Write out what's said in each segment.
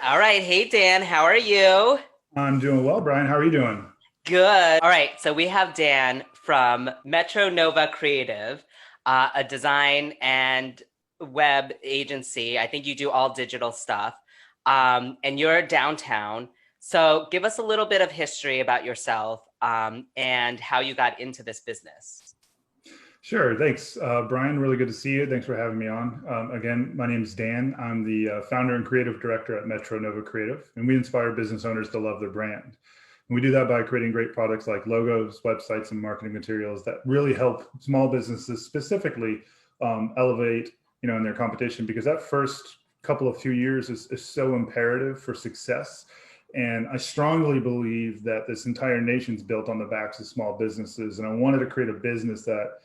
All right. Hey, Dan, how are you? I'm doing well, Brian. How are you doing? Good. All right. So we have Dan from Metro Nova Creative, a design and web agency. I think you do all digital stuff. And you're downtown. So give us a little bit of history about yourself, and how you got into this business. Sure. Thanks, Brian. Really good to see you. Thanks for having me on. Again, my name is Dan. I'm the founder and creative director at Metro Nova Creative, and we inspire business owners to love their brand. And we do that by creating great products like logos, websites, and marketing materials that really help small businesses specifically elevate, in their competition, because that first couple of few years is so imperative for success. And I strongly believe that this entire nation's built on the backs of small businesses. And I wanted to create a business that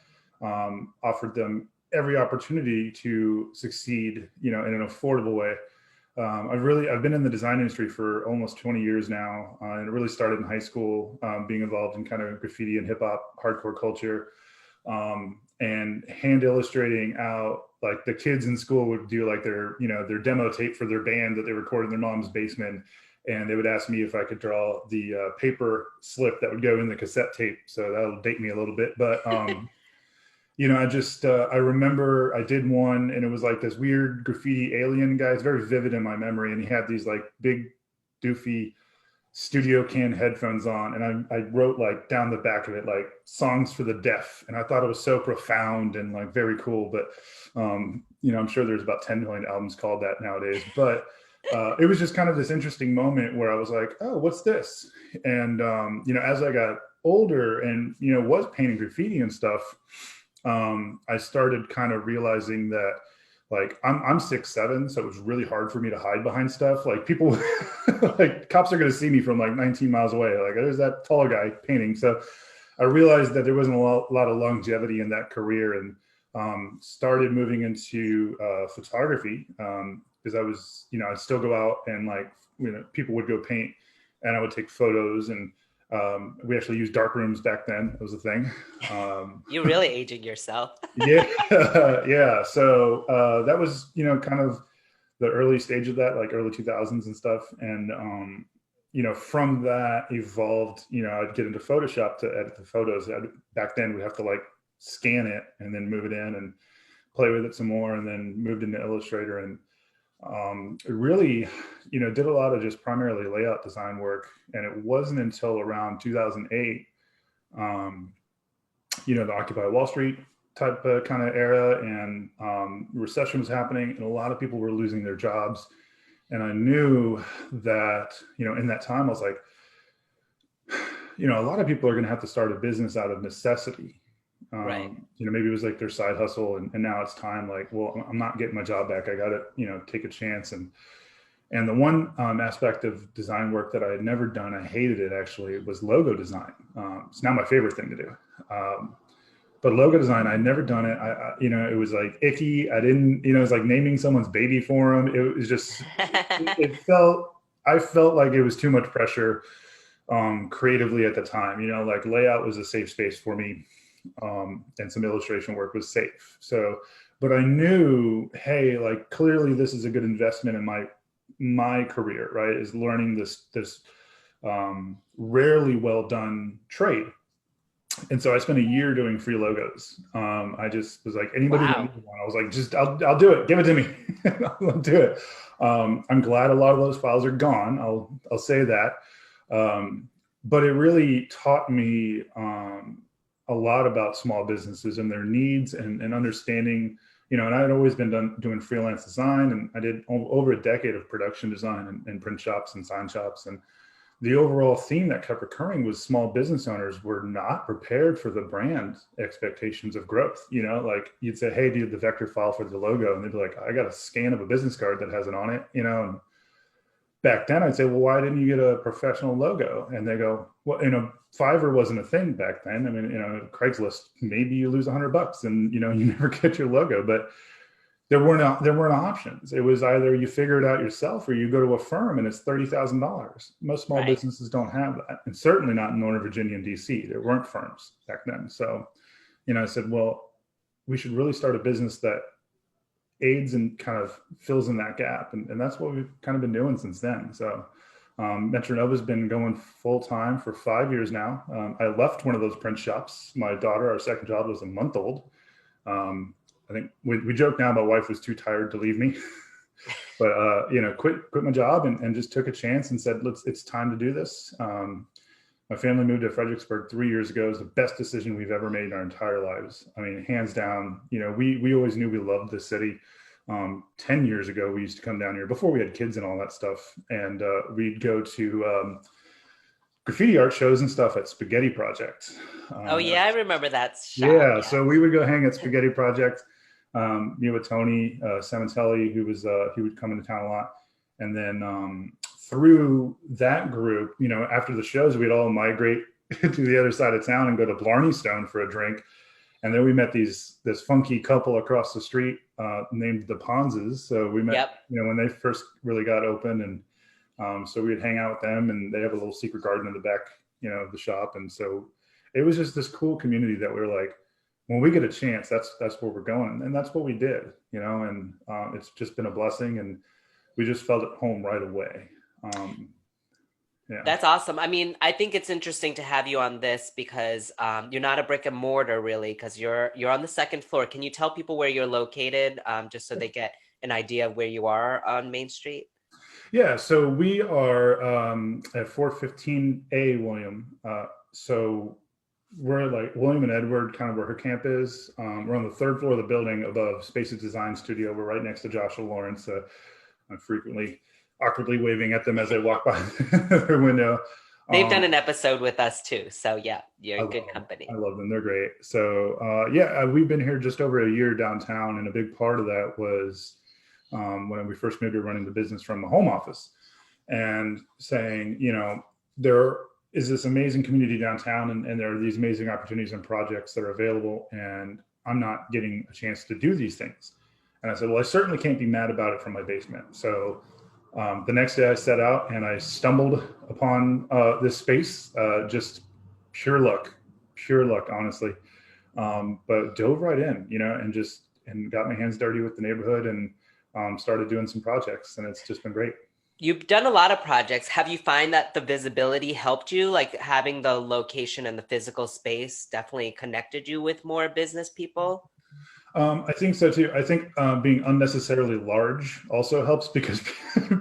offered them every opportunity to succeed, in an affordable way. I've been in the design industry for almost 20 years now, and it really started in high school, being involved in kind of graffiti and hip hop, hardcore culture, and hand illustrating out. Like the kids in school would do like their demo tape for their band that they recorded in their mom's basement, and they would ask me if I could draw the paper slip that would go in the cassette tape. So that'll date me a little bit, but I remember I did one, and it was like this weird graffiti alien guy. It's very vivid in my memory. And he had these like big doofy studio can headphones on. And I wrote like down the back of it, like songs for the deaf. And I thought it was so profound and like very cool. But, I'm sure there's about 10 million albums called that nowadays. But it was just kind of this interesting moment where I was like, oh, what's this? And, as I got older and, was painting graffiti and stuff, I started kind of realizing that like I'm 6'7", so it was really hard for me to hide behind stuff. Like people, like cops are going to see me from like 19 miles away. Like there's that tall guy painting. So I realized that there wasn't a lot of longevity in that career, and started moving into photography, because I was, I'd still go out and like, people would go paint, and I would take photos. And we actually used dark rooms back then. It was a thing. You're really aging yourself. Yeah, yeah. So that was, kind of the early stage of that, like early 2000s and stuff. And from that evolved, I'd get into Photoshop to edit the photos. Back then, we'd have to like scan it and then move it in and play with it some more, and then moved into Illustrator. And it really, did a lot of just primarily layout design work. And it wasn't until around 2008, the Occupy Wall Street type kind of era, and recession was happening, and a lot of people were losing their jobs. And I knew that, in that time, I was like, a lot of people are going to have to start a business out of necessity. Right. Maybe it was like their side hustle, and now it's time. Like, well, I'm not getting my job back. I got to, take a chance. And the one aspect of design work that I had never done, I hated it actually, it was logo design. It's now my favorite thing to do. But logo design, I'd never done it. It was like icky. I didn't, it was like naming someone's baby for them. It was just, I felt like it was too much pressure creatively at the time. Like layout was a safe space for me, and some illustration work was safe. So, but I knew, hey, like clearly this is a good investment in my career, right? Is learning this rarely well done trade. And so I spent a year doing free logos. I just was like, anybody that Wow. needs one, I was like, just I'll do it. Give it to me. I'll do it. I'm glad a lot of those files are gone. I'll say that. But it really taught me a lot about small businesses and their needs, and understanding, and I had always been doing freelance design, and I did over a decade of production design and print shops and sign shops. And the overall theme that kept recurring was small business owners were not prepared for the brand expectations of growth. Like you'd say, hey, do the vector file for the logo. And they'd be like, I got a scan of a business card that has it on it, and back then I'd say, well, why didn't you get a professional logo? And they go, well, Fiverr wasn't a thing back then. I mean, Craigslist, maybe you lose $100 and, you never get your logo. But there weren't options. It was either you figure it out yourself or you go to a firm and it's $30,000. Most small Right. businesses don't have that, and certainly not in Northern Virginia and DC. There weren't firms back then. So, I said, well, we should really start a business that aids and kind of fills in that gap. And that's what we've kind of been doing since then. So Metro Nova's been going full time for 5 years now. I left one of those print shops. My daughter, our second child, was a month old. I think we joke now, my wife was too tired to leave me. But quit my job and just took a chance and said, it's time to do this. My family moved to Fredericksburg 3 years ago. It was the best decision we've ever made in our entire lives. I mean, hands down. We always knew we loved the city. 10 years ago, we used to come down here before we had kids and all that stuff, and we'd go to graffiti art shows and stuff at Spaghetti Project. Oh yeah, I remember that shop. Yeah, so we would go hang at Spaghetti Project. Me with Tony Samatelli, he would come into town a lot, and then through that group, after the shows, we'd all migrate to the other side of town and go to Blarney Stone for a drink, and then we met this funky couple across the street named the Ponzes. So we met, Yep. when they first really got open, and so we'd hang out with them, and they have a little secret garden in the back, of the shop, and so it was just this cool community that we were like, when we get a chance, that's where we're going. And that's what we did, and it's just been a blessing, and we just felt at home right away. Yeah. That's awesome. I mean, I think it's interesting to have you on this because you're not a brick and mortar really, because you're on the second floor. Can you tell people where you're located, just so they get an idea of where you are on Main Street? Yeah, so we are at 415A William. So we're like William and Edward, kind of where her camp is. We're on the third floor of the building above Spaces Design Studio. We're right next to Joshua Lawrence. I'm frequently awkwardly waving at them as I walk by their window. They've done an episode with us too. So yeah, you're in good company. I love them. They're great. So we've been here just over a year downtown. And a big part of that was when we first moved to running the business from the home office and saying, there is this amazing community downtown, and there are these amazing opportunities and projects that are available, and I'm not getting a chance to do these things. And I said, well, I certainly can't be mad about it from my basement. So the next day I set out and I stumbled upon this space, just pure luck, honestly. But dove right in, and got my hands dirty with the neighborhood and started doing some projects, and it's just been great. You've done a lot of projects. Have you find that the visibility helped you, like having the location and the physical space definitely connected you with more business people? I think so too. I think being unnecessarily large also helps, because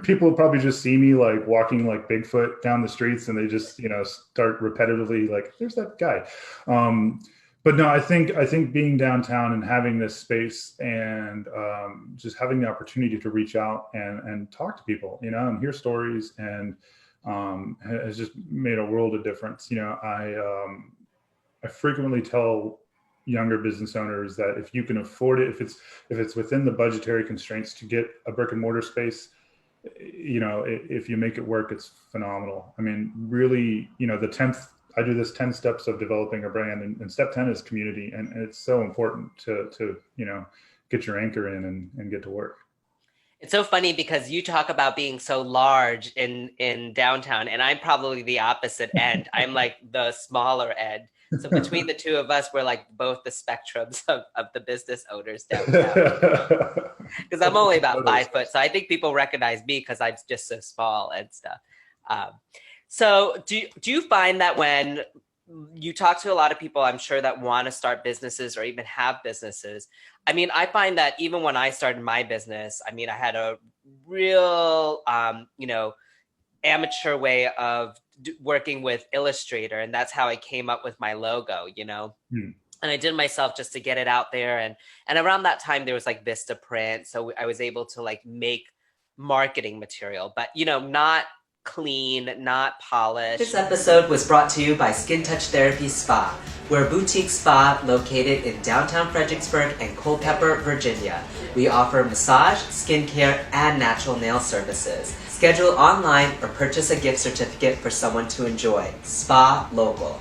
people probably just see me like walking like Bigfoot down the streets, and they just start repetitively like, there's that guy. But no, I think being downtown and having this space and just having the opportunity to reach out and talk to people, and hear stories, and has just made a world of difference. I frequently tell younger business owners that if you can afford it, if it's within the budgetary constraints to get a brick and mortar space, if you make it work, it's phenomenal. I mean, really, I do this 10 steps of developing a brand, and step 10 is community. And it's so important to get your anchor in and get to work. It's so funny because you talk about being so large in downtown, and I'm probably the opposite end. I'm like the smaller end. So between the two of us, we're like both the spectrums of the business owners downtown. Because I'm only about 5 foot. So I think people recognize me because I'm just so small and stuff. So do you find that when you talk to a lot of people, I'm sure, that want to start businesses or even have businesses? I mean, I find that even when I started my business, I mean, I had a real, amateur way of working with Illustrator, and that's how I came up with my logo, And I did myself just to get it out there. And around that time, there was like Vistaprint. So I was able to like make marketing material, but, not clean, not polished. This episode was brought to you by Skin+Touch Therapy Spa. We're a boutique spa located in downtown Fredericksburg and Culpeper, Virginia. We offer massage, skincare, and natural nail services. Schedule online or purchase a gift certificate for someone to enjoy. Spa local.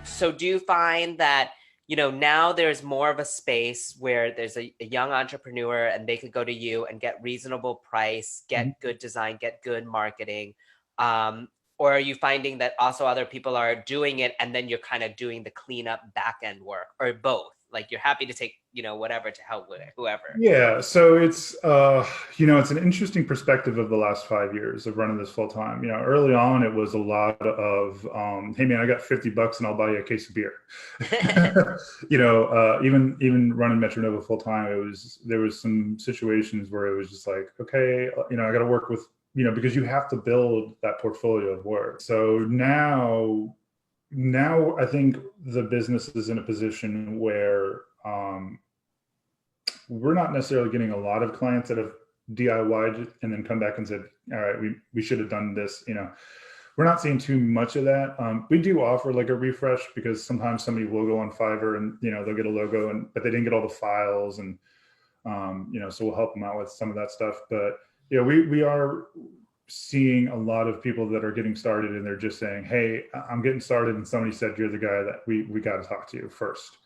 So do you find that now there's more of a space where there's a young entrepreneur and they could go to you and get reasonable price, get good design, get good marketing? Or are you finding that also other people are doing it and then you're kind of doing the cleanup back end work, or both? Like you're happy to take, whatever to help with it, whoever. Yeah, so it's an interesting perspective of the last 5 years of running this full time. Early on, it was a lot of, hey man, I got $50 and I'll buy you a case of beer. Even running Metro Nova full time, there was some situations where it was just like, okay, I got to work with, because you have to build that portfolio of work. So now I think the business is in a position where, we're not necessarily getting a lot of clients that have DIY'd and then come back and said, all right, we should have done this. We're not seeing too much of that. We do offer like a refresh because sometimes somebody will go on Fiverr and, they'll get a logo but they didn't get all the files and, so we'll help them out with some of that stuff. But we are seeing a lot of people that are getting started and they're just saying, hey, I'm getting started. And somebody said, you're the guy that we got to talk to you first.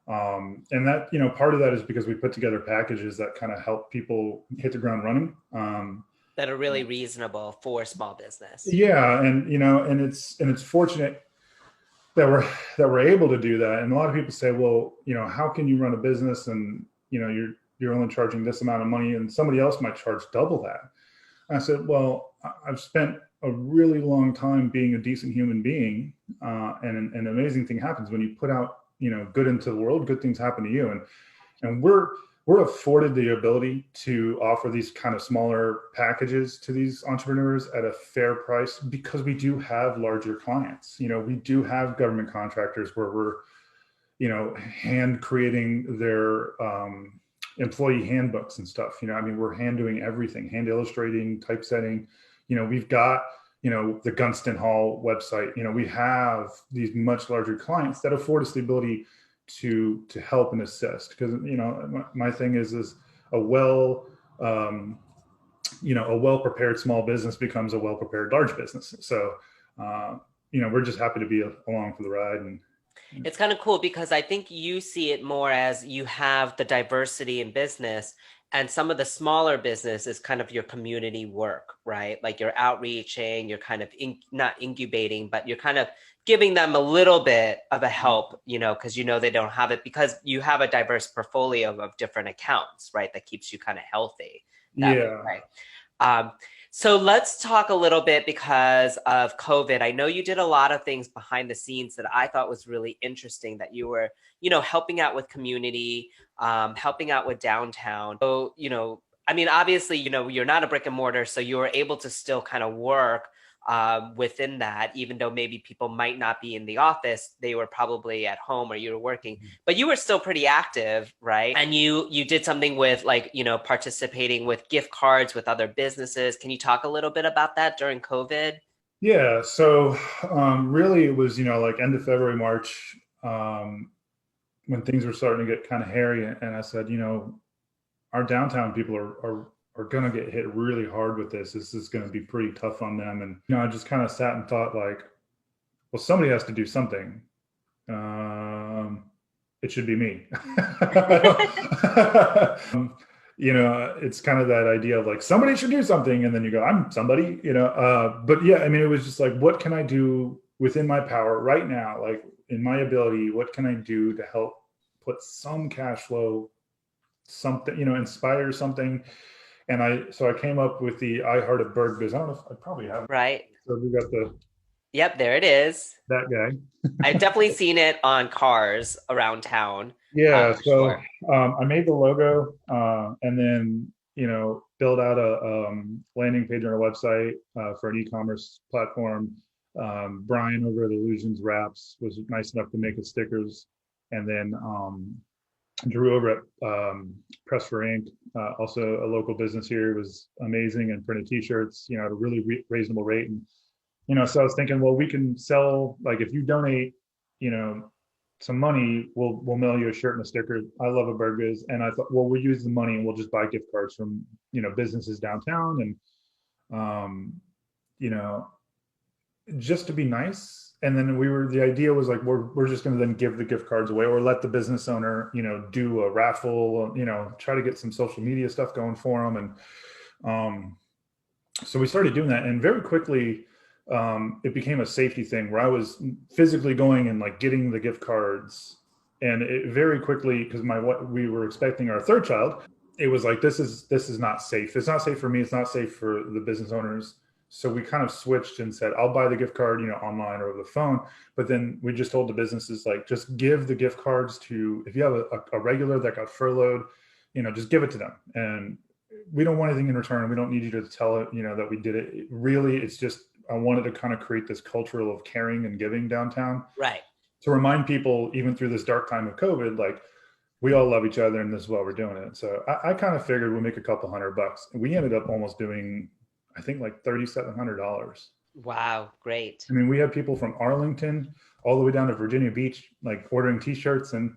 And that, part of that is because we put together packages that kind of help people hit the ground running. That are really reasonable for small business. Yeah. And it's fortunate that we're able to do that. And a lot of people say, well, how can you run a business and, you're only charging this amount of money and somebody else might charge double that. And I said, well, I've spent a really long time being a decent human being. And an amazing thing happens when you put out, good into the world, good things happen to you. And we're afforded the ability to offer these kind of smaller packages to these entrepreneurs at a fair price because we do have larger clients. We do have government contractors where we're, hand creating their employee handbooks and stuff. We're hand doing everything, hand illustrating, typesetting. We've got the Gunston Hall website. We have these much larger clients that afford us the ability to help and assist. Because my thing is a well prepared small business becomes a well prepared large business. So we're just happy to be along for the ride. And it's kind of cool because I think you see it more as you have the diversity in business, and some of the smaller business is kind of your community work, right? Like you're outreaching, you're kind of not incubating, but you're kind of giving them a little bit of a help, because they don't have it, because you have a diverse portfolio of different accounts, right? That keeps you kind of healthy. Yeah. Right. So let's talk a little bit because of COVID. I know you did a lot of things behind the scenes that I thought was really interesting, that you were, helping out with community, helping out with downtown. So, obviously, you're not a brick and mortar, so you were able to still kind of work within that, even though maybe people might not be in the office, they were probably at home or you were working, but you were still pretty active, right? And you did something with like, participating with gift cards with other businesses. Can you talk a little bit about that during COVID? Yeah. So really it was, like end of February, March, when things were starting to get kind of hairy. And I said, our downtown people are going to get hit really hard with this. This is going to be pretty tough on them. And, I just kind of sat and thought like, well, somebody has to do something. It should be me. It's kind of that idea of like, somebody should do something. And then you go, I'm somebody, but yeah, it was just like, what can I do within my power right now? Like in my ability, what can I do to help put some cash flow, something, inspire something? And I came up with the I Heart a Bird Biz. I don't know if I probably have it. Right. So we got Yep, there it is. that guy. I've definitely seen it on cars around town. Yeah. So Sure. I made the logo and then, build out a landing page on our website for an e-commerce platform. Brian over at Illusions Wraps was nice enough to make us stickers. And then Drew over at Press for Ink, also a local business here, was amazing and printed t-shirts, at a really reasonable rate. And, so I was thinking, well, we can sell, like if you donate, some money, we'll mail you a shirt and a sticker. I love a burgers. And I thought, well, we'll use the money and we'll just buy gift cards from, businesses downtown and, just to be nice. And then the idea was like, we're just going to then give the gift cards away or let the business owner, do a raffle, try to get some social media stuff going for them. And so we started doing that. And very quickly, it became a safety thing where I was physically going and like getting the gift cards, and it very quickly, because my what we were expecting our third child, it was like this is not safe. It's not safe for me. It's not safe for the business owners. So we kind of switched and said, I'll buy the gift card, online or over the phone. But then we just told the businesses, like, just give the gift cards to, if you have a regular that got furloughed, just give it to them. And we don't want anything in return. We don't need you to tell it, that we did it. Really, it's just, I wanted to kind of create this culture of caring and giving downtown Right. to remind people, even through this dark time of COVID, like, we all love each other and this is why we're doing it. So I kind of figured we'll make a couple $100. And we ended up almost doing, I think, like $3,700. Wow. Great. I mean, we had people from Arlington all the way down to Virginia Beach, like ordering T-shirts, and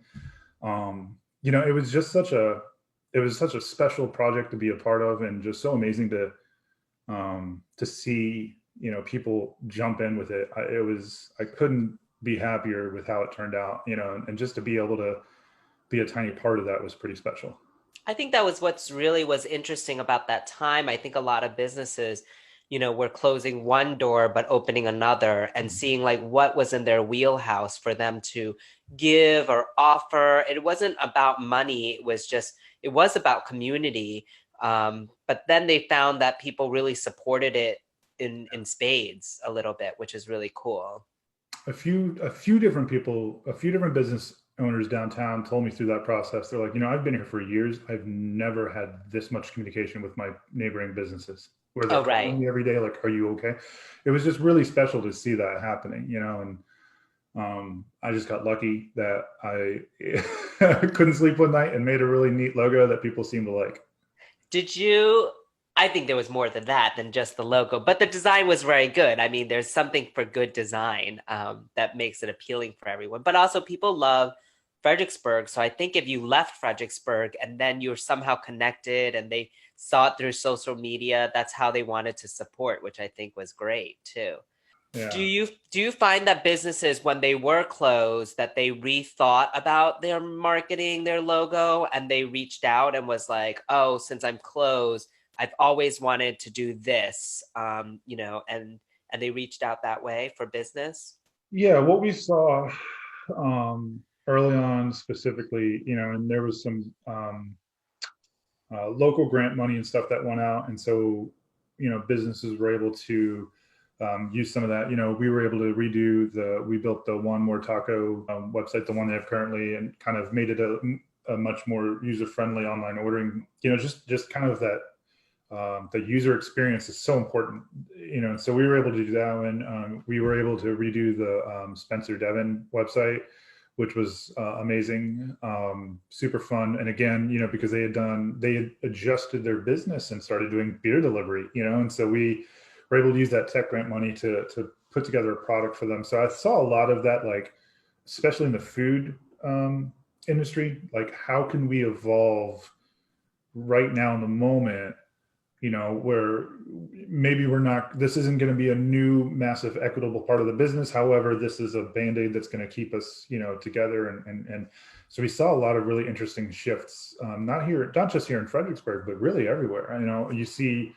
it was just such a special project to be a part of, and just so amazing to see people jump in with it. I couldn't be happier with how it turned out, and just to be able to be a tiny part of that was pretty special. I think that was what's really was interesting about that time. I think a lot of businesses, were closing one door but opening another and seeing like what was in their wheelhouse for them to give or offer. It wasn't about money. It was about community. But then they found that people really supported it in spades a little bit, which is really cool. A few different people, a few different business owners downtown told me through that process. They're like, I've been here for years. I've never had this much communication with my neighboring businesses, where they're Oh, right. calling me every day, like, are you okay? It was just really special to see that happening, and I just got lucky that I couldn't sleep one night and made a really neat logo that people seem to like. Did you? I think there was more than that than just the logo, but the design was very good. I mean, there's something for good design that makes it appealing for everyone. But also, people love Fredericksburg. So I think if you left Fredericksburg and then you're somehow connected and they saw it through social media, that's how they wanted to support, which I think was great too. Do Yeah. you do you find that businesses, when they were closed, that they rethought about their marketing, their logo, and they reached out and was like, "Oh, since I'm closed, I've always wanted to do this," and they reached out that way for business? Yeah. What we saw early on specifically, and there was some local grant money and stuff that went out. And so, businesses were able to use some of that. We were able to we built the One More Taco website, the one they have currently, and kind of made it a much more user-friendly online ordering, just kind of that the user experience is so important, so we were able to do that when we were able to redo the Spencer Devon website, which was amazing, super fun. And again, because they had adjusted their business and started doing beer delivery, and so we were able to use that tech grant money to put together a product for them. So I saw a lot of that, like, especially in the food industry, like, how can we evolve right now in the moment, where maybe this isn't going to be a new massive equitable part of the business. However, this is a band-aid that's going to keep us, together. And so we saw a lot of really interesting shifts, not just here in Fredericksburg, but really everywhere. You see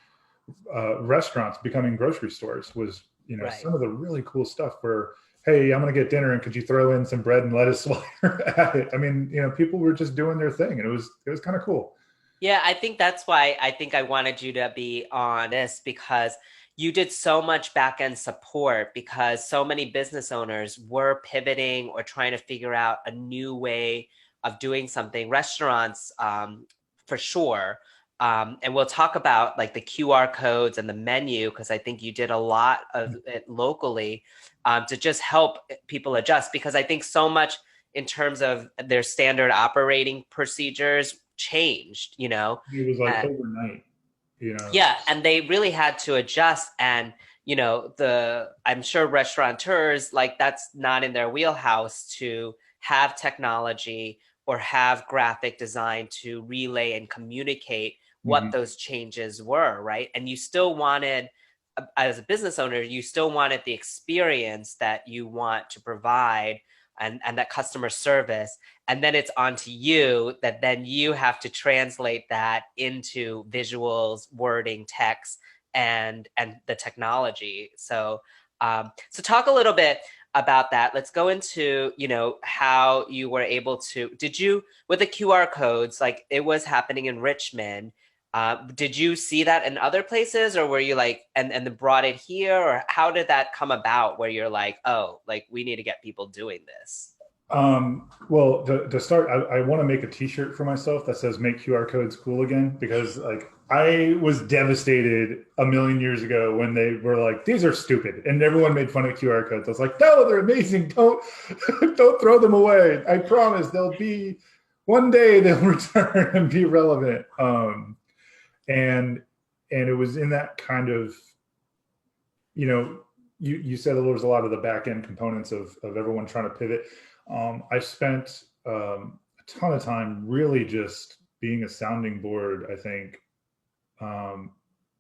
restaurants becoming grocery stores was, Right. some of the really cool stuff where, hey, I'm going to get dinner and could you throw in some bread and lettuce while you're at it? I mean, people were just doing their thing, and it was kind of cool. Yeah, I think that's why I think I wanted you to be on this, because you did so much back end support, because so many business owners were pivoting or trying to figure out a new way of doing something. Restaurants, for sure. And we'll talk about like the QR codes and the menu, because I think you did a lot of it locally to just help people adjust, because I think so much in terms of their standard operating procedures changed, It was like uh, overnight, yeah, and they really had to adjust. And I'm sure restaurateurs, like, that's not in their wheelhouse to have technology or have graphic design to relay and communicate what Mhm. those changes were, right? And you still wanted, as a business owner, you still wanted the experience that you want to provide, and that customer service. And then it's on to you, that then you have to translate that into visuals, wording, text, and the technology. So So talk a little bit about that. Let's go into, how you were able to, did you, with the QR codes, like it was happening in Richmond, did you see that in other places, or were you like, and then brought it here, or how did that come about where you're like, oh, like we need to get people doing this? Well, to start, I want to make a t-shirt for myself that says make QR codes cool again, because like I was devastated a million years ago when they were like, these are stupid. And everyone made fun of QR codes. I was like, no, they're amazing. Don't throw them away. I promise they'll be, one day they'll return and be relevant. And it was in that kind of, you said there was a lot of the back end components of everyone trying to pivot. I spent a ton of time really just being a sounding board, I think,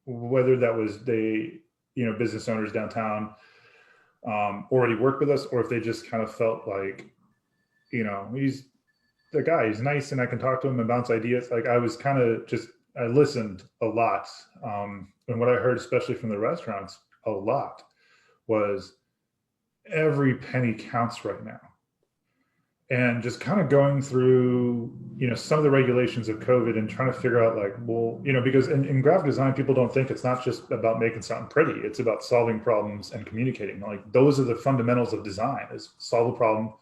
whether that was business owners downtown already worked with us, or if they just kind of felt like, he's the guy, he's nice and I can talk to him and bounce ideas. Like I was kind of just, I listened a lot. And what I heard, especially from the restaurants, a lot was every penny counts right now. And just kind of going through, some of the regulations of COVID and trying to figure out like, well, because in graphic design, people don't think it's not just about making something pretty. It's about solving problems and communicating. Like those are the fundamentals of design: is solve a problem,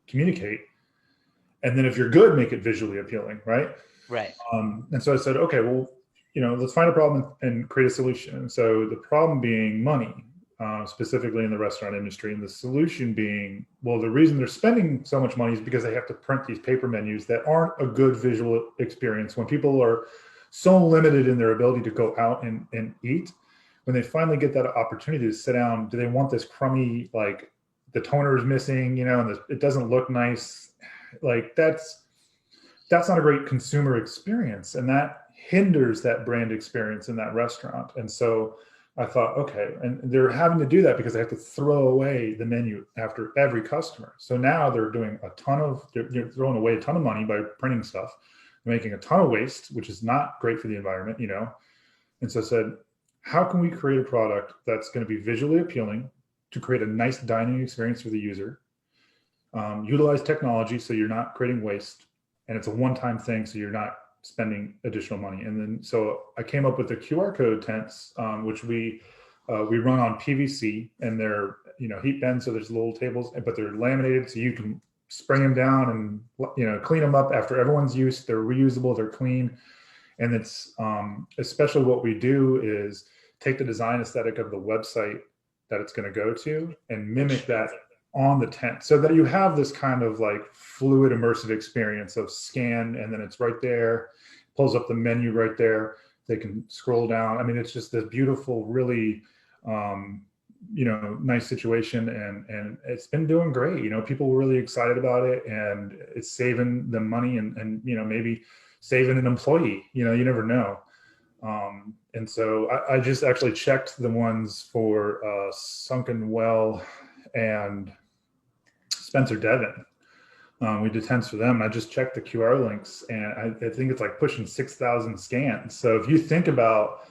communicate. And then if you're good, make it visually appealing, right? Right. And so I said, okay, well, let's find a problem and create a solution. And so the problem being money, specifically in the restaurant industry, and the solution being, well, the reason they're spending so much money is because they have to print these paper menus that aren't a good visual experience. When people are so limited in their ability to go out and eat, when they finally get that opportunity to sit down, do they want this crummy, like the toner is missing, and it doesn't look nice? Like that's not a great consumer experience, and that hinders that brand experience in that restaurant. And so I thought, okay, and they're having to do that because they have to throw away the menu after every customer. So now they're doing they're throwing away a ton of money by printing stuff. They're making a ton of waste, which is not great for the environment, And so I said, how can we create a product that's going to be visually appealing to create a nice dining experience for the user? Utilize technology so you're not creating waste, and it's a one-time thing, so you're not spending additional money. And then so I came up with the QR code tents, which we run on PVC, and they're heat bend, so there's little tables, but they're laminated so you can spray them down and clean them up after everyone's use. They're reusable, they're clean, and it's especially what we do is take the design aesthetic of the website that it's going to go to and mimic that on the tent, so that you have this kind of like fluid immersive experience of scan, and then it's right there, pulls up the menu right there. They can scroll down. I mean, it's just this beautiful, really, nice situation, and it's been doing great. People were really excited about it, and it's saving them money, and maybe saving an employee. You never know. And so I just actually checked the ones for Sunken Well and Spencer Devon. We did tents for them. I just checked the QR links, and I think it's like pushing 6,000 scans. So if you think about,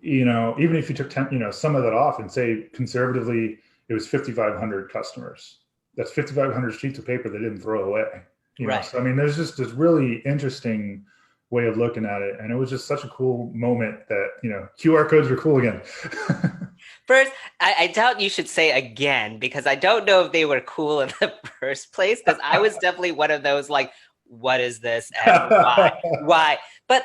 even if you took some of that off and say conservatively it was 5,500 customers, that's 5,500 sheets of paper they didn't throw away. Right. So I mean, there's just this really interesting way of looking at it, and it was just such a cool moment that QR codes were cool again. First, I doubt you should say again, because I don't know if they were cool in the first place, because I was definitely one of those like, what is this and why? Why? But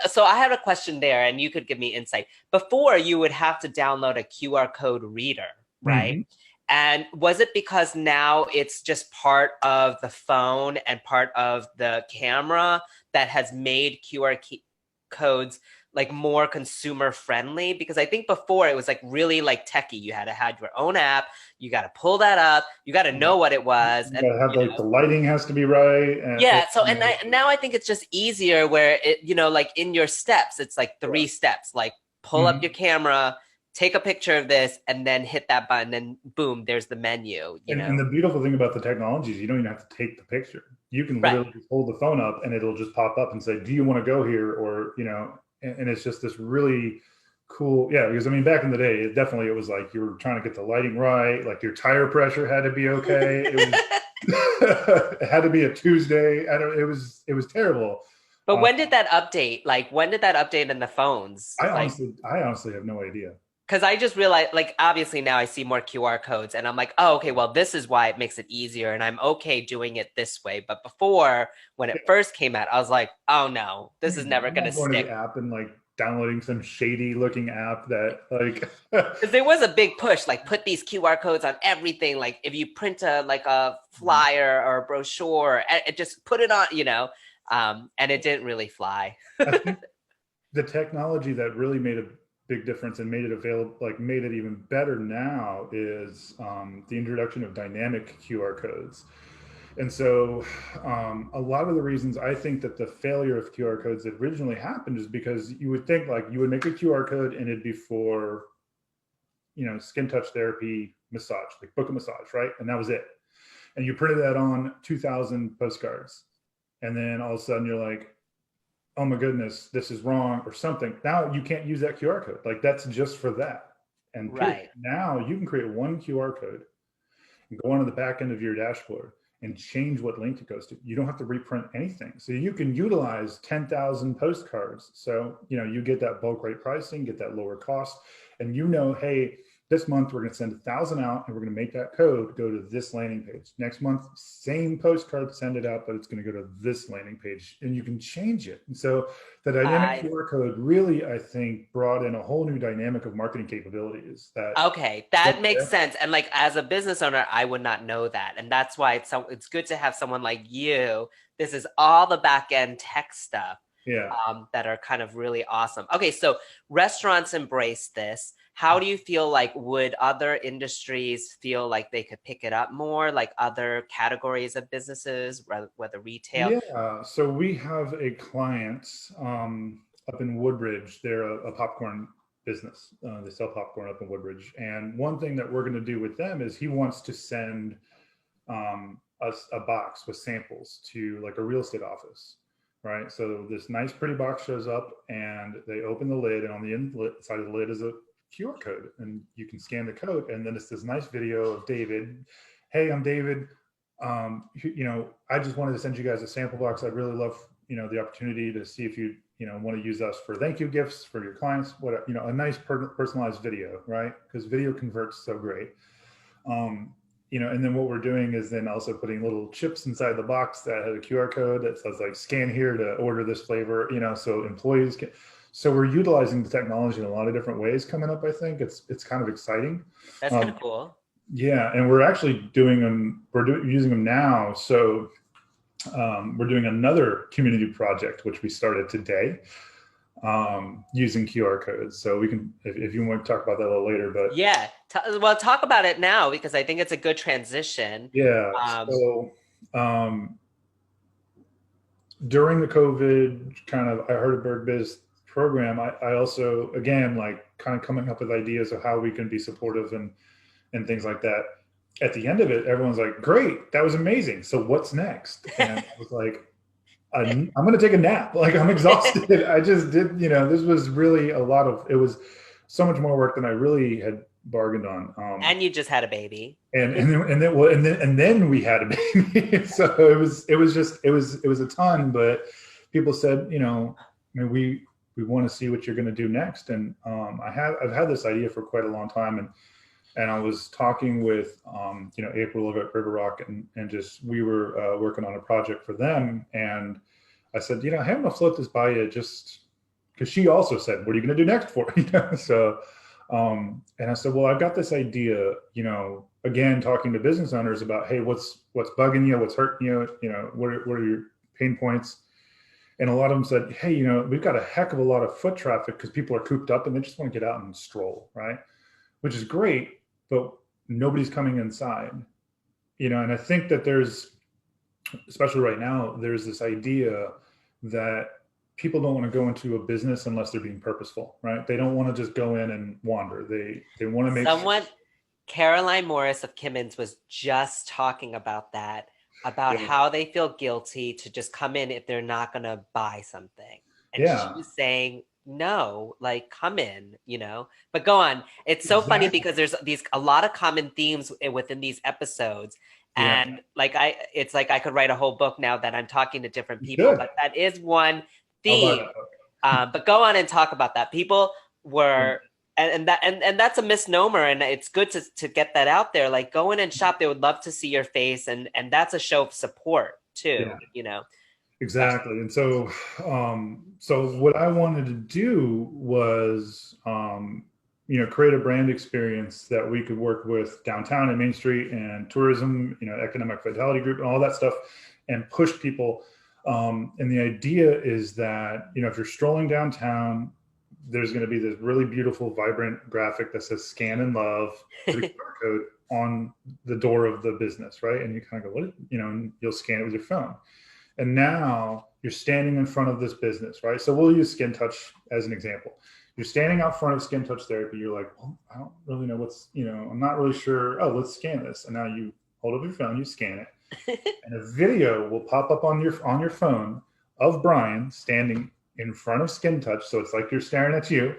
so I have a question there, and you could give me insight. Before, you would have to download a QR code reader, right? Mm-hmm. And was it because now it's just part of the phone and part of the camera that has made QR codes like more consumer friendly? Because I think before it was like really like techie. You had to have your own app. You got to pull that up. You got to know what it was. You and have like the lighting has to be right. And, so now I think it's just easier where it like in your steps, it's like 3 steps. Like pull up your camera, take a picture of this, and then hit that button, and boom, there's the menu. And the beautiful thing about the technology is you don't even have to take the picture. You can literally just hold the phone up, and it'll just pop up and say, "Do you want to go here?" Or and it's just this really cool. Yeah, because I mean, back in the day, it was like you were trying to get the lighting right, like your tire pressure had to be okay. It was it had to be a Tuesday. It was terrible. But Um, when did that update? Like, when did that update in the phones? Like, I honestly have no idea. because I just realized, like, obviously now I see more QR codes and I'm like, oh, okay, well, this is why it makes it easier and I'm okay doing it this way. But before, when it first came out, I was like, oh no, this is never I'm going to not going to stick. the app and like downloading some shady looking app that like Because there was a big push, like, put these QR codes on everything. Like, if you print a flyer or a brochure, it just put it on, and it didn't really fly. I think the technology that really made a big difference and made it available, like made it even better now, is the introduction of dynamic QR codes. And so, a lot of the reasons I think that the failure of QR codes that originally happened is because you would think like you would make a QR code and it'd be for, skin touch therapy massage, like book a massage, right? And that was it. And you printed that on 2,000 postcards. And then all of a sudden you're like, oh my goodness, this is wrong or something. Now you can't use that QR code. Like that's just for that. And period. Right. Now you can create one QR code and go onto the back end of your dashboard and change what link it goes to. You don't have to reprint anything. So you can utilize 10,000 postcards. So, you get that bulk rate pricing, get that lower cost, and hey, this month we're going to send 1,000 out and we're going to make that code go to this landing page. Next month, same postcard, send it out, but it's going to go to this landing page and you can change it. And so the dynamic QR code really, I think, brought in a whole new dynamic of marketing capabilities Okay, that makes sense. And like as a business owner, I would not know that. And that's why it's good to have someone like you. This is all the back end tech stuff yeah. that are kind of really awesome. Okay, so restaurants embrace this. How do you feel like would other industries feel like they could pick it up more, like other categories of businesses, whether retail? Yeah. So we have a client up in Woodbridge. They're a popcorn business. They sell popcorn up in Woodbridge. And one thing that we're going to do with them is he wants to send us a box with samples to like a real estate office. Right. So this nice, pretty box shows up and they open the lid, and on the inside of the lid is a QR code, and you can scan the code. And then it's this nice video of David. Hey, I'm David. I just wanted to send you guys a sample box. I'd really love, the opportunity to see if you, want to use us for thank you gifts for your clients. What, a nice personalized video, right? Because video converts so great. And then what we're doing is then also putting little chips inside the box that had a QR code that says like scan here to order this flavor, so employees can. So we're utilizing the technology in a lot of different ways coming up. I think it's kind of exciting. That's kind of cool. Yeah, and we're actually doing them. Using them now. So we're doing another community project which we started today, using QR codes. So we can, if you want to talk about that a little later. But yeah, talk about it now because I think it's a good transition. Yeah. So during the COVID kind of I heard a Berg Biz program, I also, again, like kind of coming up with ideas of how we can be supportive and things like that. At the end of it, everyone's like, great, that was amazing. So what's next? And I was like, I'm going to take a nap. Like I'm exhausted. I just did, this was really it was so much more work than I really had bargained on. And you just had a baby. And then we had a baby. So it was a ton, but people said, we want to see what you're going to do next. And I've had this idea for quite a long time, and I was talking with April over at River Rock, and just we were working on a project for them, and I said, hey, I'm gonna float this by you just because she also said, what are you going to do next for? So and I said, well, I've got this idea, again, talking to business owners about, hey, what's bugging you, what's hurting you, what are your pain points? And a lot of them said, hey, we've got a heck of a lot of foot traffic because people are cooped up and they just want to get out and stroll, right? Which is great, but nobody's coming inside, and I think that there's, especially right now, there's this idea that people don't want to go into a business unless they're being purposeful, right? They don't want to just go in and wander. They want to make Caroline Morris of Kimmons was just talking about that, about how they feel guilty to just come in if they're not going to buy something. And she was saying no, like come in, you know. But go on. It's so funny Exactly. because there's these a lot of common themes within these episodes. Yeah, And like it's like I could write a whole book now that I'm talking to different you people, should. but that is one I'll buy theme. that book. But go on and talk about that. People Yeah. were and that's a misnomer, and it's good to get that out there. Like go in and shop. They would love to see your face, and that's a show of support too, Yeah. you know. That's Exactly. And so, so what I wanted to do was, create a brand experience that we could work with downtown and Main Street and tourism, economic vitality group and all that stuff and push people. And the idea is that, if you're strolling downtown, there's going to be this really beautiful, vibrant graphic that says scan and love, put a QR code on the door of the business, right? And you kind of go, what, and you'll scan it with your phone. And now you're standing in front of this business, right? So we'll use Skin+Touch as an example. You're standing out front of Skin+Touch Therapy. You're like, well, I don't really know I'm not really sure. Oh, let's scan this. And now you hold up your phone, you scan it, and a video will pop up on your phone of Brian standing in front of Skin+Touch. So it's like you're staring at you,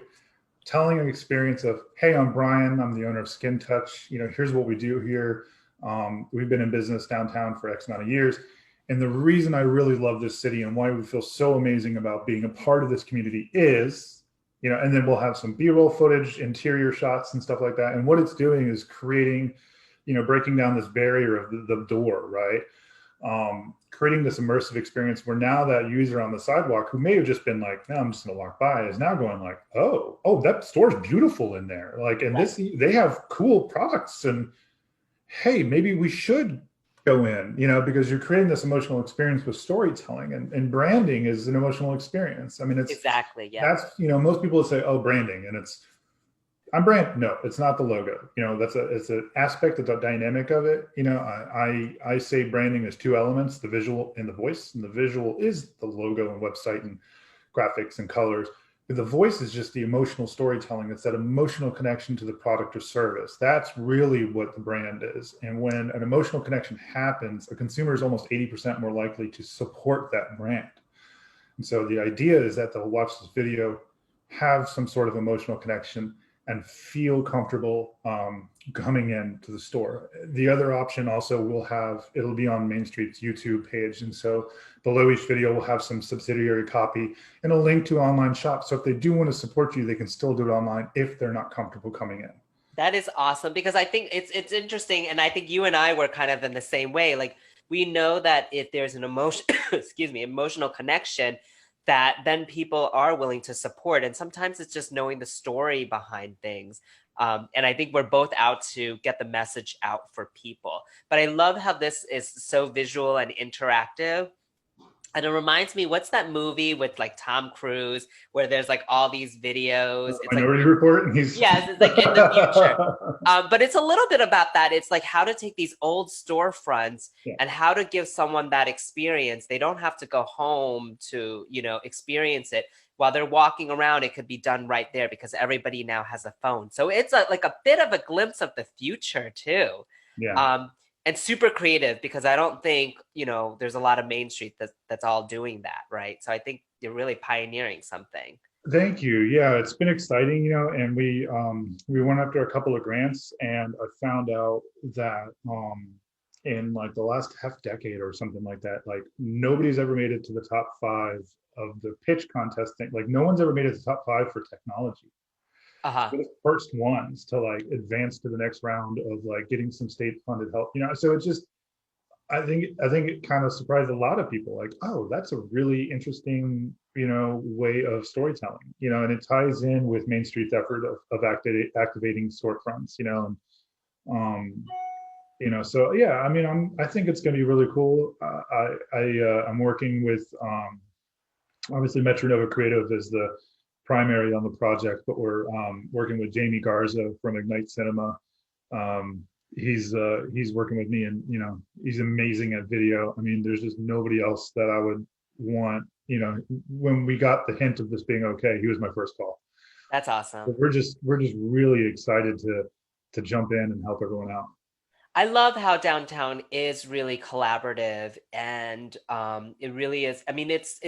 telling an experience of, hey, I'm Brian. I'm the owner of Skin+Touch. Here's what we do here. We've been in business downtown for X amount of years. And the reason I really love this city and why we feel so amazing about being a part of this community is, and then we'll have some B-roll footage, interior shots and stuff like that. And what it's doing is creating, breaking down this barrier of the door, right? Creating this immersive experience where now that user on the sidewalk who may have just been like, no, I'm just going to walk by is now going like, oh, that store's beautiful in there. Like, and right. they have cool products and hey, maybe we should go in, because you're creating this emotional experience with storytelling and branding is an emotional experience. I mean, Exactly. Yeah. that's, most people would say, oh, branding. And I'm brand. No, it's not the logo. It's an aspect of the dynamic of it. I say branding is two elements, the visual and the voice, and the visual is the logo and website and graphics and colors. The voice is just the emotional storytelling. It's that emotional connection to the product or service. That's really what the brand is. And when an emotional connection happens, a consumer is almost 80% more likely to support that brand. And so the idea is that they'll watch this video, have some sort of emotional connection, and feel comfortable coming into the store. The other option also it'll be on Main Street's YouTube page. And so below each video, we'll have some subsidiary copy and a link to online shop. So if they do want to support you, they can still do it online if they're not comfortable coming in. That is awesome because I think it's interesting, and I think you and I were kind of in the same way. Like we know that if there's an emotion, excuse me, emotional connection, that then people are willing to support, and sometimes it's just knowing the story behind things. And I think we're both out to get the message out for people. But I love how this is so visual and interactive. And it reminds me, what's that movie with like Tom Cruise where there's like all these videos? It's like Minority Report, and he's yes, it's like in the future. But it's a little bit about that. It's like how to take these old storefronts yeah, and how to give someone that experience. They don't have to go home to, experience it. While they're walking around, it could be done right there because everybody now has a phone. So it's like a bit of a glimpse of the future too. yeah. Um, and super creative because I don't think, there's a lot of Main Street that's all doing that, right? So I think you're really pioneering something. Thank you. Yeah, it's been exciting, and we went after a couple of grants, and I found out that in like the last half decade or something like that, like nobody's ever made it to the top five of the pitch contest thing. Like no one's ever made it to the top five for technology. Uh-huh. We're the first ones to like advance to the next round of like getting some state funded help. So it's just I think it kind of surprised a lot of people. Like, oh, that's a really interesting, way of storytelling. And it ties in with Main Street's effort of activating storefronts. And so yeah, I mean, I think it's going to be really cool. I'm working with obviously Metro Nova Creative is the primary on the project, but we're working with Jamie Garza from Ignite Cinema. Um, he's working with me, and he's amazing at video. I mean, there's just nobody else that I would want. When we got the hint of this being okay, he was my first call. That's awesome. But we're just really excited to jump in and help everyone out. I love how downtown is really collaborative, and it really is. I mean, it's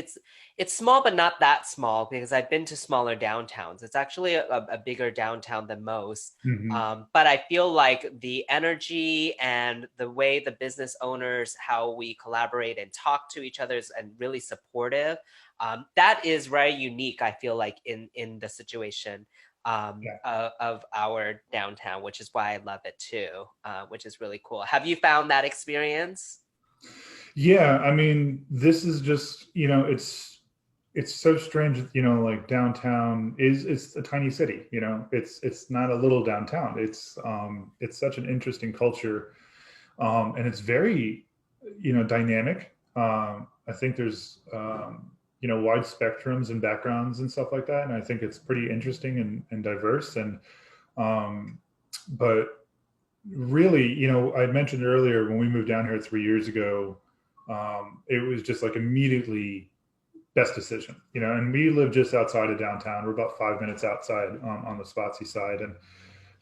small, but not that small because I've been to smaller downtowns. It's actually a bigger downtown than most. Hmm. But I feel like the energy and the way the business owners, how we collaborate and talk to each other, and really supportive. That is very unique. I feel like in the situation of our downtown, which is why I love it too, which is really cool. Have you found that experience? Yeah, I mean, this is just, it's so strange, like downtown is it's a tiny city, it's not a little downtown. It's such an interesting culture. And it's very, dynamic. I think there's wide spectrums and backgrounds and stuff like that. And I think it's pretty interesting and diverse. And but really, I mentioned earlier when we moved down here 3 years ago, it was just like immediately best decision, and we live just outside of downtown. We're about 5 minutes outside on the Spotsy side.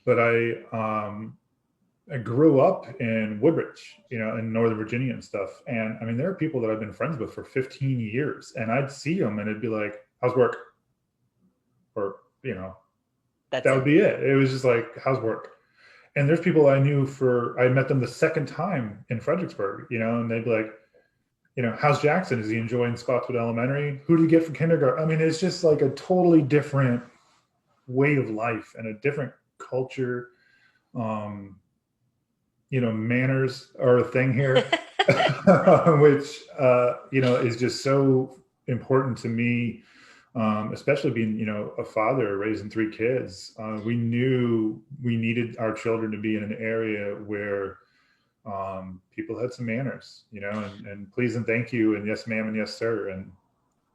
But I grew up in Woodbridge, in Northern Virginia and stuff. And I mean, there are people that I've been friends with for 15 years, and I'd see them and it'd be like, how's work? Or, That's that it. would be it. It was just like, how's work? And there's people I met them the second time in Fredericksburg, and they'd be like, how's Jackson? Is he enjoying Spotswood Elementary? Who do you get for kindergarten? I mean, it's just like a totally different way of life and a different culture. Um, Manners are a thing here, which, is just so important to me, especially being, a father raising three kids. We knew we needed our children to be in an area where people had some manners, and please and thank you and yes, ma'am, and yes, sir. And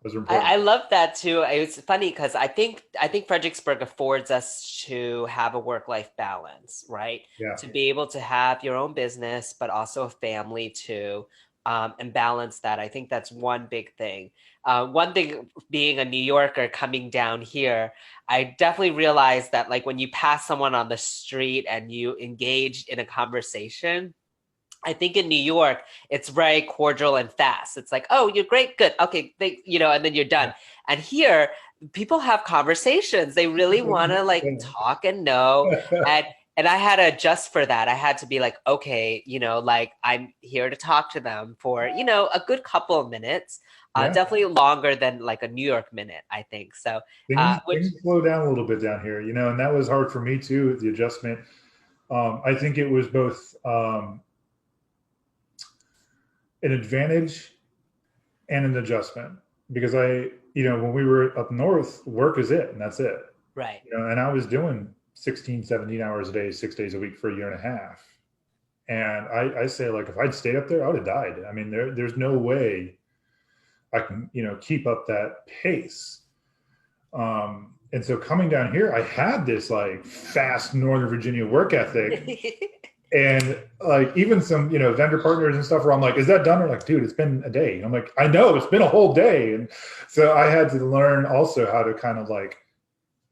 those are important. I love that too. It's funny because I think Fredericksburg affords us to have a work-life balance, right? Yeah. To be able to have your own business, but also a family too, and balance that. I think that's one big thing. One thing, being a New Yorker coming down here, I definitely realized that like when you pass someone on the street and you engage in a conversation, I think in New York, it's very cordial and fast. It's like, oh, you're great, good, okay, and then you're done. And here, people have conversations. They really want to like talk and know. And and I had to adjust for that. I had to be like, okay, like I'm here to talk to them for a good couple of minutes. Yeah. Definitely longer than like a New York minute, I think. So, which Things slow down a little bit down here, and that was hard for me too, the adjustment. I think it was both an advantage and an adjustment because when we were up north, work is it and that's it. right. And I was doing 16, 17 hours a day, 6 days a week for a year and a half. And I say, like, if I'd stayed up there, I would have died. I mean, there's no way I can, keep up that pace. And so coming down here, I had this like fast Northern Virginia work ethic. And like even some, vendor partners and stuff where I'm like, is that done? Or like, dude, it's been a day. And I'm like, I know it's been a whole day. And so I had to learn also how to kind of like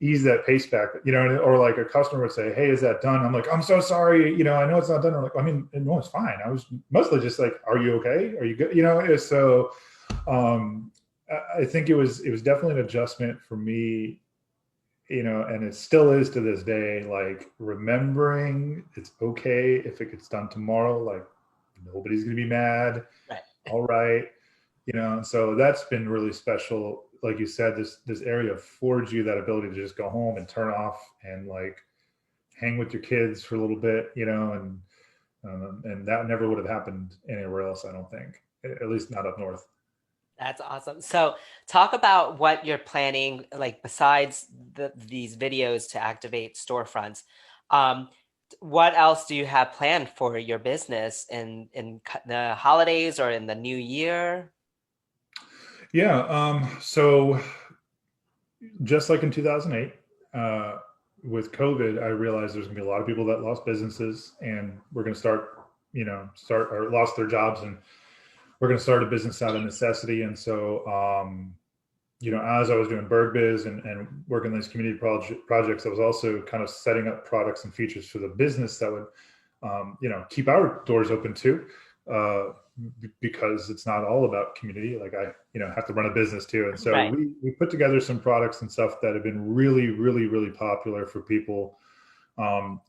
ease that pace back, or like a customer would say, hey, is that done? I'm like, I'm so sorry. I know it's not done. Or like, I mean, no, it's fine. I was mostly just like, are you okay? Are you good? So I think it was definitely an adjustment for me, and it still is to this day, like remembering it's okay if it gets done tomorrow, like nobody's going to be mad. Right. All right. So that's been really special. Like you said, this area affords you that ability to just go home and turn off and like hang with your kids for a little bit, and that never would have happened anywhere else, I don't think, at least not up north. That's awesome. So, talk about what you're planning, like besides these videos to activate storefronts. Um, what else do you have planned for your business in the holidays or in the new year? Yeah. So just like in 2008, with COVID, I realized there's gonna be a lot of people that lost businesses, and we're gonna start or lost their jobs, and we're gonna start a business out of necessity. And so, as I was doing BergBiz and working on these community projects, I was also kind of setting up products and features for the business that would keep our doors open too, uh, because it's not all about community. Like I, have to run a business too. And so Right. we put together some products and stuff that have been really, really, really popular for people.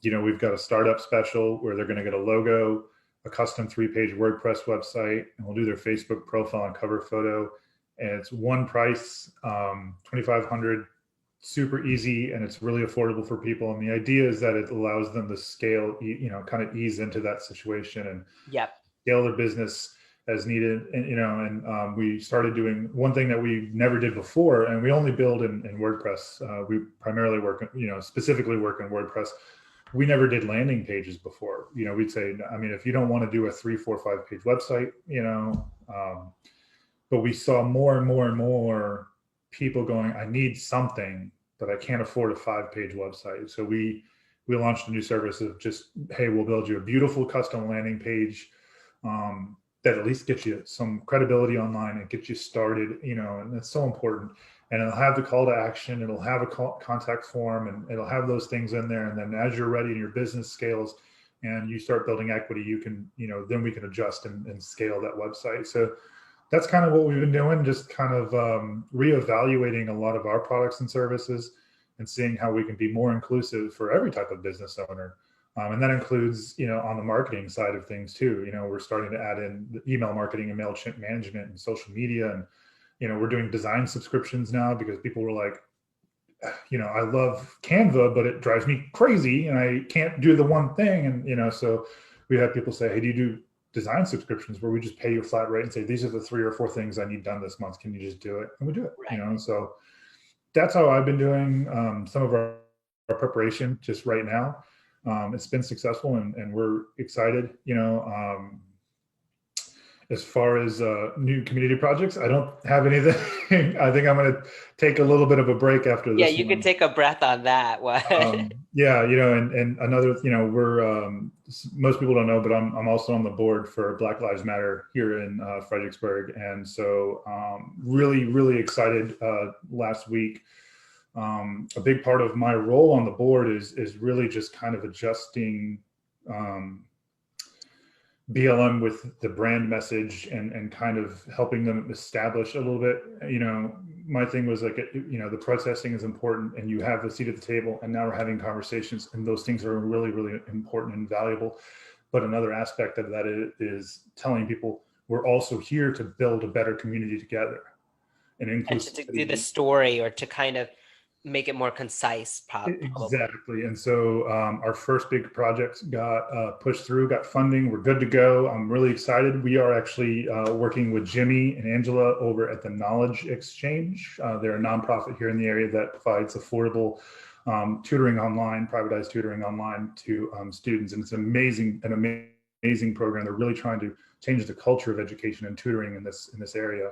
We've got a startup special where they're going to get a logo, a custom 3-page WordPress website, and we'll do their Facebook profile and cover photo. And it's one price, 2,500, super easy, and it's really affordable for people. And the idea is that it allows them to scale, kind of ease into that situation and Yep. scale their business as needed. And we started doing one thing that we never did before, and we only build in WordPress. We primarily work, specifically work in WordPress. We never did landing pages before. We'd say, I mean, if you don't want to do a 3, 4, 5-page website, but we saw more and more and more people going, I need something, but I can't afford a 5-page website. So we launched a new service of just, hey, we'll build you a beautiful custom landing page that at least gets you some credibility online and get you started, and that's so important. And it'll have the call to action, it'll have a contact form, and it'll have those things in there. And then as you're ready and your business scales and you start building equity, you can, then we can adjust and scale that website. So that's kind of what we've been doing, just kind of reevaluating a lot of our products and services and seeing how we can be more inclusive for every type of business owner. And that includes, on the marketing side of things too. We're starting to add in the email marketing and MailChimp management and social media. And, we're doing design subscriptions now because people were like, I love Canva, but it drives me crazy and I can't do the one thing. And, so we had people say, hey, do you do design subscriptions where we just pay you a flat rate and say, these are the 3 or 4 things I need done this month. Can you just do it? And we do it, Right. So that's how I've been doing some of our preparation just right now. It's been successful and we're excited, as far as new community projects, I don't have anything. I think I'm going to take a little bit of a break after Yeah, this you could one. take a breath on that. What? Yeah, and another, we're most people don't know, but I'm also on the board for Black Lives Matter here in Fredericksburg, and so really really excited. Last week, a big part of my role on the board is really just kind of adjusting BLM with the brand message and kind of helping them establish a little bit. My thing was like, the protesting is important and you have a seat at the table, and now we're having conversations, and those things are really, really important and valuable. But another aspect of that is telling people we're also here to build a better community together and And to do the inclusivity. story or to kind of make it more concise, probably. Exactly. And so our first big project got pushed through, got funding. We're good to go. I'm really excited. We are actually working with Jimmy and Angela over at the Knowledge Exchange. They're a nonprofit here in the area that provides affordable tutoring online, privatized tutoring online to students. And it's an amazing program. They're really trying to change the culture of education and tutoring in this area.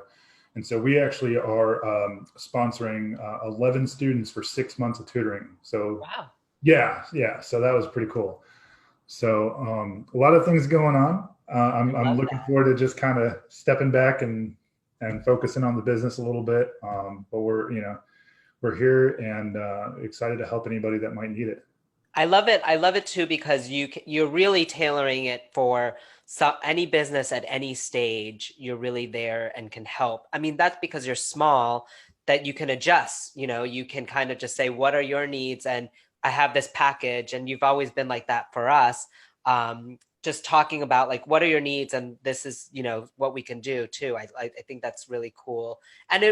And so we actually are sponsoring 11 students for 6 months of tutoring. So Wow. yeah. So that was pretty cool. So a lot of things going on. I I'm love looking that. forward to just kind of stepping back and focusing on the business a little bit. But we're here and excited to help anybody that might need it. I love it. I love it too because you're really tailoring it for any business at any stage. You're really there and can help. I mean, that's because you're small that you can adjust. You can kind of just say, "What are your needs?" And I have this package, and you've always been like that for us. Just talking about like what are your needs, and this is what we can do too. I think that's really cool, and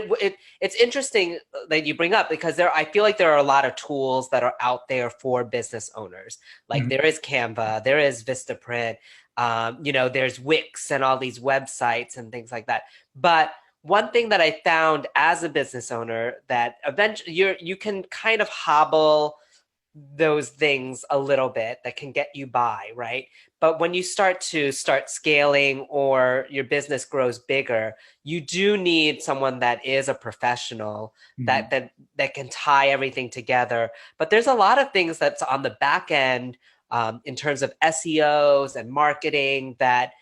it's interesting that you bring up because I feel like there are a lot of tools that are out there for business owners. Like Mhm. there is Canva, there is Vistaprint, there's Wix and all these websites and things like that. But one thing that I found as a business owner that eventually you can kind of hobble those things a little bit that can get you by, right? But when you start scaling or your business grows bigger, you do need someone that is a professional that Mhm. that can tie everything together. But there's a lot of things that's on the back end in terms of SEOs and marketing that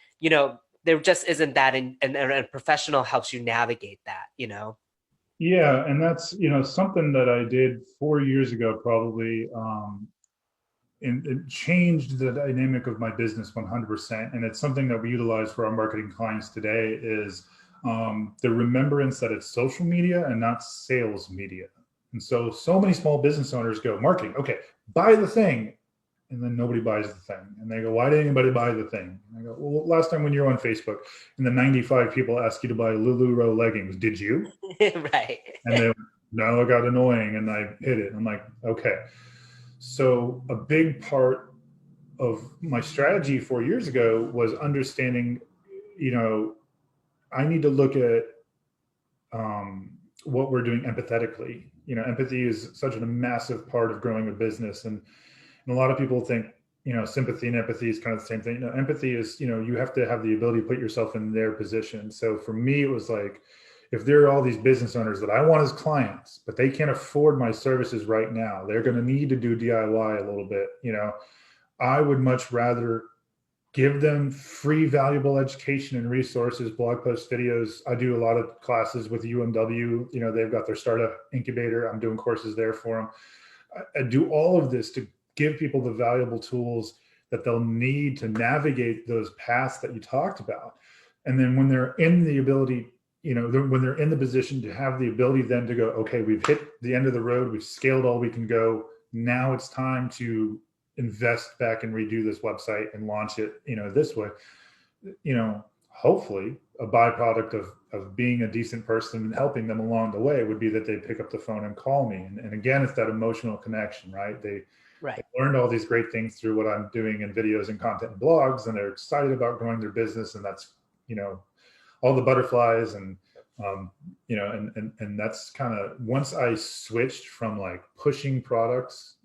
there just isn't that, and a professional helps you navigate that. Yeah, and that's something that I did 4 years ago, probably. and it changed the dynamic of my business 100%. And it's something that we utilize for our marketing clients today is the remembrance that it's social media and not sales media. And so many small business owners go, marketing, okay, buy the thing. And then nobody buys the thing. And they go, why did anybody buy the thing? And I go, well, last time when you were on Facebook and the 95 people asked you to buy LuLaRoe leggings, did you? Right. And they went, no, it got annoying and I hit it. I'm like, okay. So a big part of my strategy 4 years ago was understanding, I need to look at what we're doing empathetically. Empathy is such a massive part of growing a business. And a lot of people think, sympathy and empathy is kind of the same thing. Empathy is, you have to have the ability to put yourself in their position. So for me, it was like, if there are all these business owners that I want as clients, but they can't afford my services right now, they're going to need to do DIY a little bit. I would much rather give them free, valuable education and resources, blog posts, videos. I do a lot of classes with UMW. They've got their startup incubator. I'm doing courses there for them. I do all of this to give people the valuable tools that they'll need to navigate those paths that you talked about. And then when they're in the ability, when they're in the position to have the ability then to go, okay, we've hit the end of the road, we've scaled all we can go. Now it's time to invest back and redo this website and launch it, this way. Hopefully a byproduct of being a decent person and helping them along the way would be that they pick up the phone and call me. And again, it's that emotional connection, right? They learned all these great things through what I'm doing in videos and content and blogs, and they're excited about growing their business. And that's, all the butterflies and, and that's kind of, once I switched from like pushing products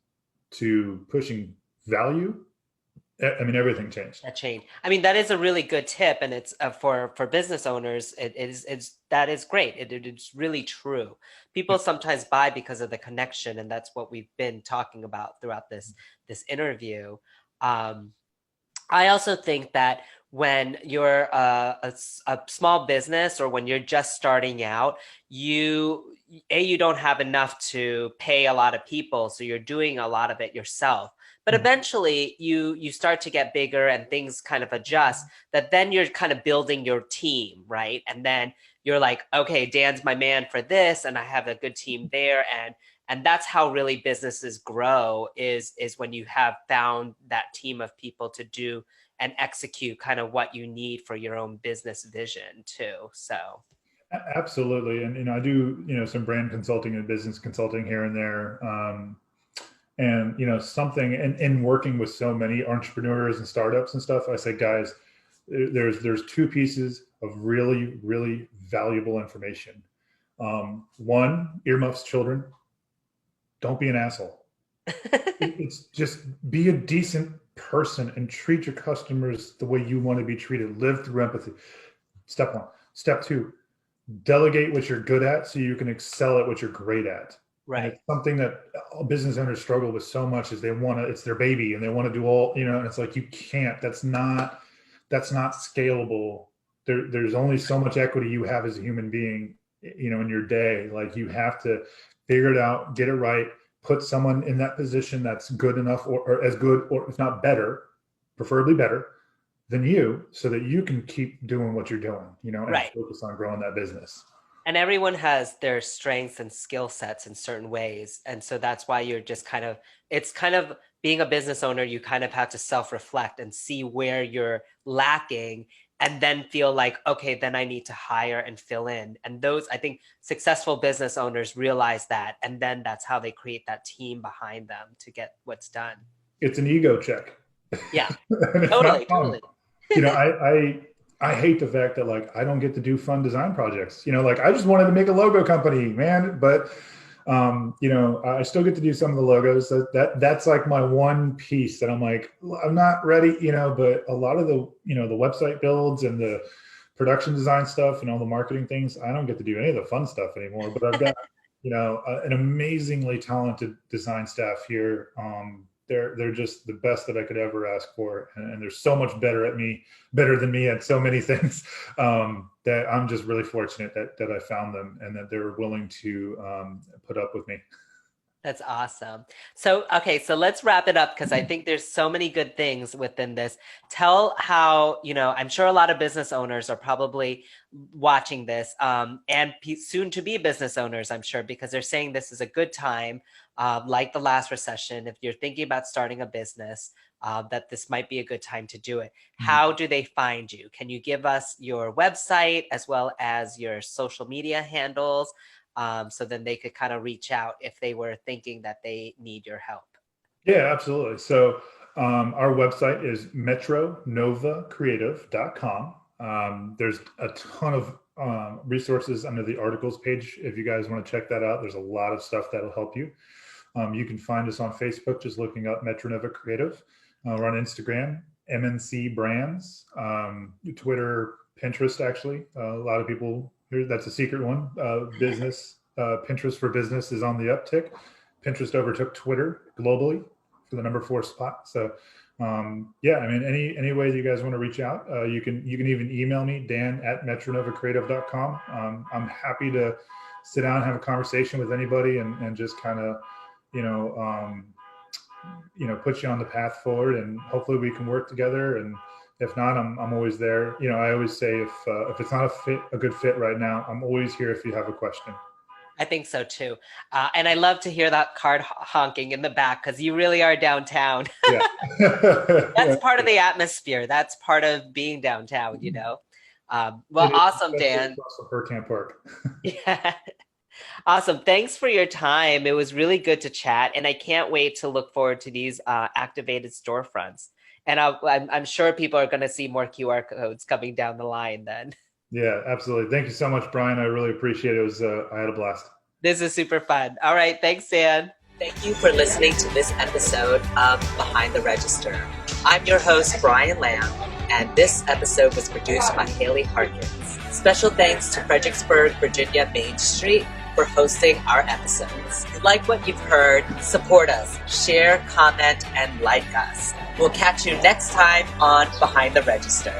to pushing value, everything changed. That changed. That is a really good tip, and it's for business owners. That is great. It's really true. People sometimes buy because of the connection, and that's what we've been talking about throughout this interview. I also think that when you're a small business or when you're just starting out, you don't have enough to pay a lot of people, so you're doing a lot of it yourself. But eventually you start to get bigger and things kind of adjust, that then you're kind of building your team, right? And then you're like, okay, Dan's my man for this, and I have a good team there. And that's how really businesses grow is when you have found that team of people to do and execute kind of what you need for your own business vision too. So absolutely. And I do some brand consulting and business consulting here and there, and something in working with so many entrepreneurs and startups and stuff, I say, guys, there's two pieces of really, really valuable information. One, earmuffs, children. Don't be an asshole. It's just be a decent person and treat your customers the way you want to be treated. Live through empathy. Step one. Step two, delegate what you're good at so you can excel at what you're great at. Right. And it's something that business owners struggle with so much is it's their baby and they want to do all, and it's like, you can't, that's not scalable. There's only so much equity you have as a human being, in your day. Like, you have to figure it out, get it right, put someone in that position that's good enough or as good, or if not better, preferably better than you, so that you can keep doing what you're doing, and focus on growing that business. And everyone has their strengths and skill sets in certain ways. And so that's why you're just it's kind of being a business owner, you kind of have to self-reflect and see where you're lacking, and then feel like, okay, then I need to hire and fill in. And those, I think successful business owners realize that. And then that's how they create that team behind them to get what's done. It's an ego check. Yeah, totally. I hate the fact that, like, I don't get to do fun design projects. Like, I just wanted to make a logo company, man. But, I still get to do some of the logos. That's like my one piece that I'm like, I'm not ready, but a lot of the, the website builds and the production design stuff and all the marketing things, I don't get to do any of the fun stuff anymore. But I've got, an amazingly talented design staff here. They're just the best that I could ever ask for, and they're so much better than me at so many things, that I'm just really fortunate that I found them and that they're willing to put up with me. That's awesome. So, okay, so let's wrap it up because I think there's so many good things within this. Tell how, I'm sure a lot of business owners are probably watching this, and soon to be business owners, I'm sure, because they're saying this is a good time, like the last recession. If you're thinking about starting a business, that this might be a good time to do it. How do they find you? Can you give us your website as well as your social media handles? So then they could kind of reach out if they were thinking that they need your help. Yeah, absolutely. So our website is metronovacreative.com. There's a ton of resources under the articles page. If you guys want to check that out, there's a lot of stuff that'll help you. You can find us on Facebook, just looking up Metro Nova Creative. We're on Instagram, MNC Brands, Twitter, Pinterest, actually. A lot of people, that's a secret one. Business, Pinterest for business is on the uptick. Pinterest overtook Twitter globally for the number 4 spot. So yeah, I mean, any way you guys want to reach out, you can even email me, dan@metronovacreative.com. I'm happy to sit down and have a conversation with anybody and just kind of, put you on the path forward, and hopefully we can work together. And if not, I'm always there. I always say if it's not a good fit right now, I'm always here if you have a question. I think so too. And I love to hear that card honking in the back because you really are downtown. Yeah. That's part of the atmosphere. That's part of being downtown, Well, awesome, Dan. For Camp Park. Yeah. Awesome. Thanks for your time. It was really good to chat. And I can't wait to look forward to these activated storefronts. And I'm sure people are going to see more QR codes coming down the line then. Yeah, absolutely. Thank you so much, Brian. I really appreciate it. I had a blast. This is super fun. All right. Thanks, Dan. Thank you for listening to this episode of Behind the Register. I'm your host, Brian Lamb, and this episode was produced by Haley Harkins. Special thanks to Fredericksburg, Virginia Main Street for hosting our episodes. If you like what you've heard, support us, share, comment, and like us. We'll catch you next time on Behind the Register.